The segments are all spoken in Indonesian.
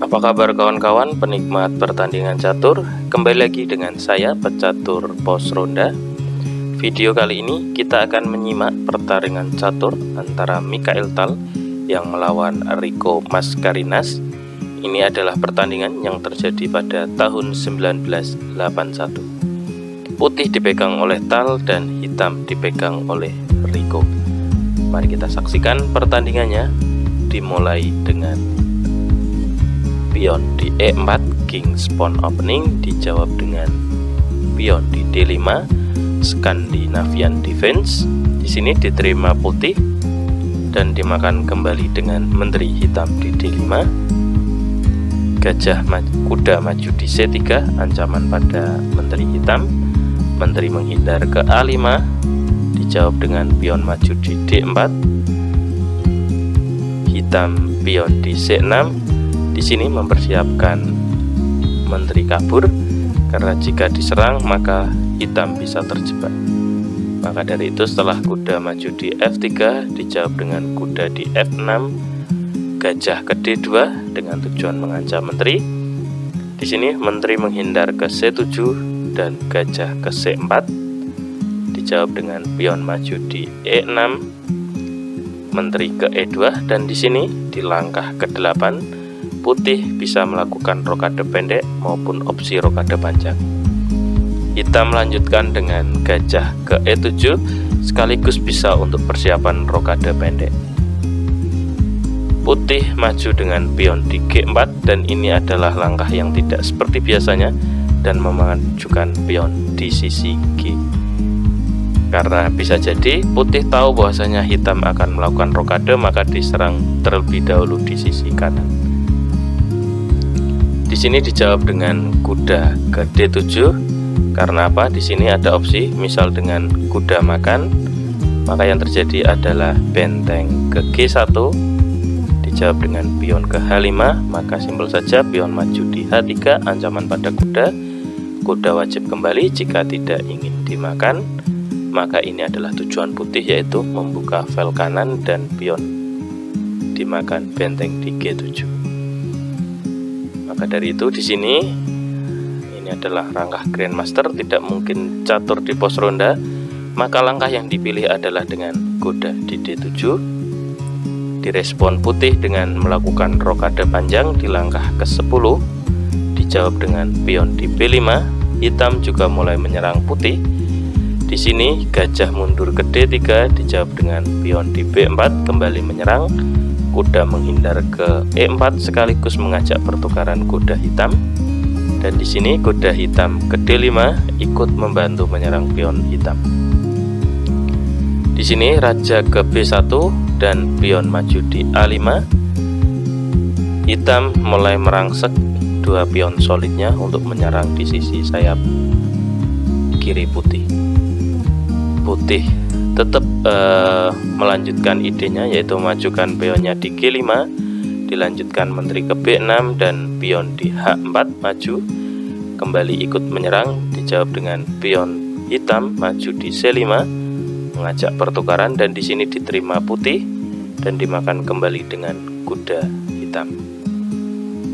Apa kabar kawan-kawan penikmat pertandingan catur? Kembali lagi dengan saya pecatur pos ronda. Video kali ini kita akan menyimak pertandingan catur antara Mikhail Tal yang melawan Rico Mascarenhas. Ini adalah pertandingan yang terjadi pada tahun 1981. Putih dipegang oleh Tal dan hitam dipegang oleh Rico. Mari kita saksikan pertandingannya. Dimulai dengan pion di E4, King's Pawn Opening, dijawab dengan pion di D5, Scandinavian Defense. Di sini diterima putih dan dimakan kembali dengan menteri hitam di D5. Kuda maju di C3, ancaman pada menteri hitam. Menteri menghindar ke A5, dijawab dengan pion maju di D4. Hitam pion di C6. Di sini mempersiapkan menteri kabur, karena jika diserang maka hitam bisa terjebak. Maka dari itu setelah kuda maju di F3, dijawab dengan kuda di F6, gajah ke D2 dengan tujuan mengancam menteri. Di sini menteri menghindar ke C7 dan gajah ke C4, dijawab dengan pion maju di E6, menteri ke E2, dan di sini di langkah ke-8 putih bisa melakukan rokade pendek maupun opsi rokade panjang. Hitam melanjutkan dengan gajah ke E7 sekaligus bisa untuk persiapan rokade pendek. Putih maju dengan pion di G4 dan ini adalah langkah yang tidak seperti biasanya dan memajukan pion di sisi G. Karena bisa jadi putih tahu bahwasanya hitam akan melakukan rokade, maka diserang terlebih dahulu di sisi kanan. Di sini dijawab dengan kuda ke D7. Karena apa? Di sini ada opsi, misal dengan kuda makan, maka yang terjadi adalah benteng ke G1. Dijawab dengan pion ke H5, maka simpel saja pion maju di H3, ancaman pada kuda. Kuda wajib kembali jika tidak ingin dimakan. Maka ini adalah tujuan putih, yaitu membuka vel kanan dan pion dimakan benteng di G7. Maka dari itu di sini ini adalah langkah Grandmaster, tidak mungkin catur di pos ronda. Maka langkah yang dipilih adalah dengan kuda di D7. Direspon putih dengan melakukan rokade panjang di langkah ke-10. Dijawab dengan pion di B5. Hitam juga mulai menyerang putih. Di sini gajah mundur ke D3, dijawab dengan pion di B4 kembali menyerang. Kuda menghindar ke E4 sekaligus mengajak pertukaran kuda hitam. Dan di sini kuda hitam ke D5 ikut membantu menyerang pion hitam. Di sini raja ke B1 dan pion maju di A5. Hitam mulai merangsek dua pion solidnya untuk menyerang di sisi sayap kiri putih. Putih tetap melanjutkan idenya, yaitu majukan pionnya di G5, dilanjutkan menteri ke B6 dan pion di H4 maju kembali ikut menyerang. Dijawab dengan pion hitam maju di C5 mengajak pertukaran, dan di sini diterima putih dan dimakan kembali dengan kuda hitam.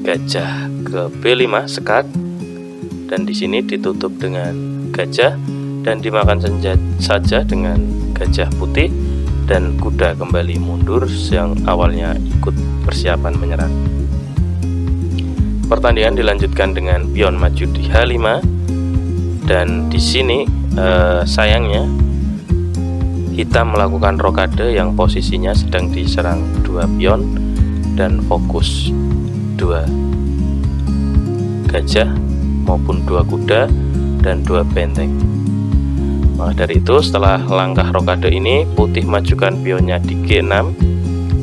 Gajah ke B5 sekat dan di sini ditutup dengan gajah dan dimakan saja dengan gajah putih, dan kuda kembali mundur yang awalnya ikut persiapan menyerang. Pertandingan dilanjutkan dengan pion maju di H5 dan di sini sayangnya hitam melakukan rokade yang posisinya sedang diserang dua pion dan fokus dua gajah maupun dua kuda dan dua benteng. Maka dari itu setelah langkah rokade ini putih majukan pionnya di G6,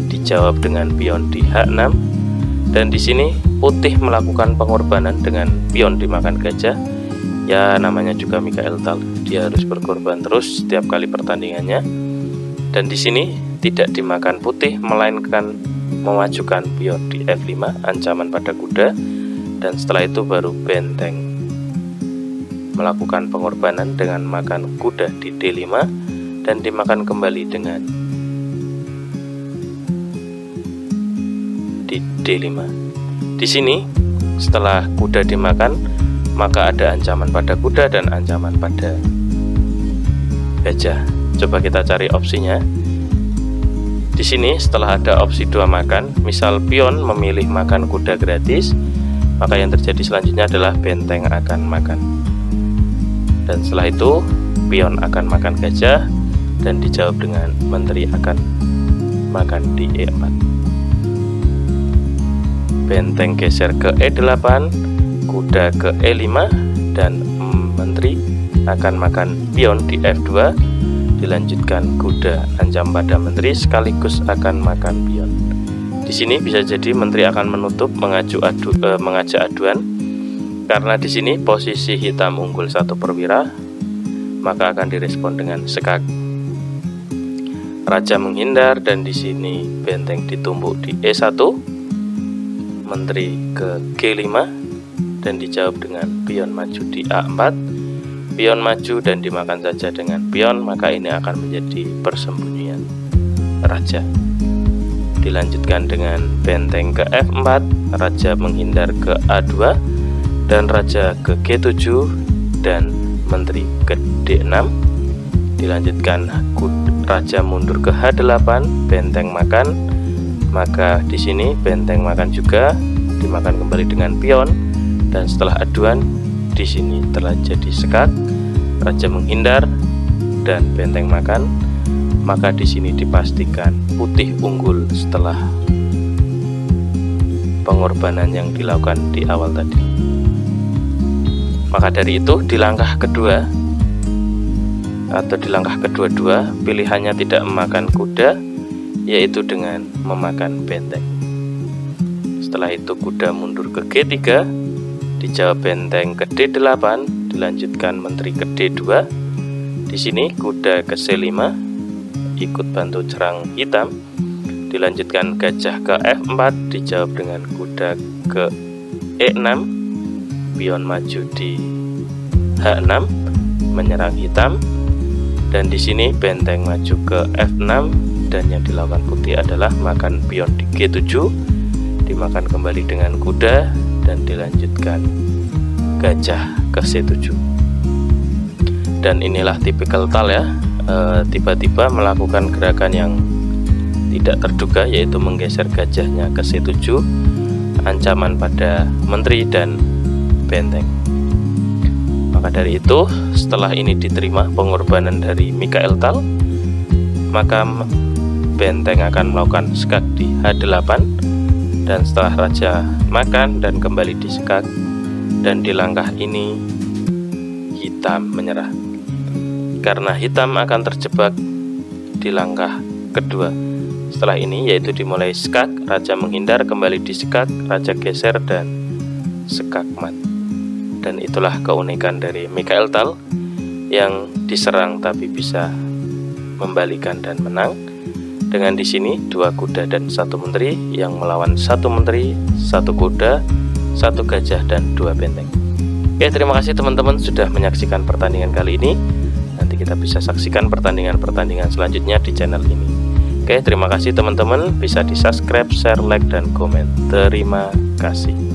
dijawab dengan pion di H6, dan di sini putih melakukan pengorbanan dengan pion dimakan gajah. Ya namanya juga Mikhail Tal, dia harus berkorban terus setiap kali pertandingannya. Dan di sini tidak dimakan putih melainkan memajukan pion di F5, ancaman pada kuda, dan setelah itu baru benteng melakukan pengorbanan dengan makan kuda di D5 dan dimakan kembali dengan di D5. Di sini setelah kuda dimakan, maka ada ancaman pada kuda dan ancaman pada gajah. Coba kita cari opsinya. Di sini setelah ada opsi 2 makan, misal pion memilih makan kuda gratis, maka yang terjadi selanjutnya adalah benteng akan makan. Dan setelah itu pion akan makan gajah, dan dijawab dengan menteri akan makan di E4. Benteng geser ke E8, kuda ke E5, dan menteri akan makan pion di F2. Dilanjutkan kuda ancam pada menteri sekaligus akan makan pion. Di sini bisa jadi menteri akan menutup mengajak aduan, karena di sini posisi hitam unggul 1 perwira, maka akan direspon dengan sekak. Raja menghindar dan di sini benteng ditumbuk di E1, menteri ke G5 dan dijawab dengan pion maju di A4. Pion maju dan dimakan saja dengan pion, maka ini akan menjadi persembunyian raja. Dilanjutkan dengan benteng ke F4, raja menghindar ke A2 dan raja ke G7 dan menteri ke D6. Dilanjutkan raja mundur ke H8, benteng makan, maka di sini benteng makan juga, dimakan kembali dengan pion, dan setelah aduan di sini telah jadi sekak, raja menghindar dan benteng makan, maka di sini dipastikan putih unggul setelah pengorbanan yang dilakukan di awal tadi. Maka dari itu di langkah kedua atau di langkah kedua-dua, pilihannya tidak memakan kuda, yaitu dengan memakan benteng. Setelah itu kuda mundur ke G3, dijawab benteng ke D8, dilanjutkan menteri ke D2. Di sini kuda ke C5, ikut bantu cerang hitam. Dilanjutkan gajah ke F4, dijawab dengan kuda ke E6, pion maju di H6, menyerang hitam. Dan di sini benteng maju ke F6 dan yang dilakukan putih adalah makan pion di G7, dimakan kembali dengan kuda dan dilanjutkan gajah ke C7. Dan inilah tipikal tal ya, tiba-tiba melakukan gerakan yang tidak terduga, yaitu menggeser gajahnya ke C7, ancaman pada menteri dan benteng. Maka dari itu setelah ini diterima pengorbanan dari Mikael Tal, maka benteng akan melakukan sekak di H8, dan setelah raja makan dan kembali disekak, dan di langkah ini hitam menyerah karena hitam akan terjebak di langkah kedua. Setelah ini yaitu dimulai sekak, raja menghindar, kembali disekak, raja geser dan sekak mat. Dan itulah keunikan dari Mikael Tal yang diserang tapi bisa membalikan dan menang. Dengan di sini 2 kuda dan 1 menteri yang melawan 1 menteri, 1 kuda, 1 gajah dan 2 benteng. Oke, terima kasih teman-teman sudah menyaksikan pertandingan kali ini. Nanti kita bisa saksikan pertandingan-pertandingan selanjutnya di channel ini. Oke, terima kasih teman-teman. Bisa di subscribe, share, like, dan komen. Terima kasih.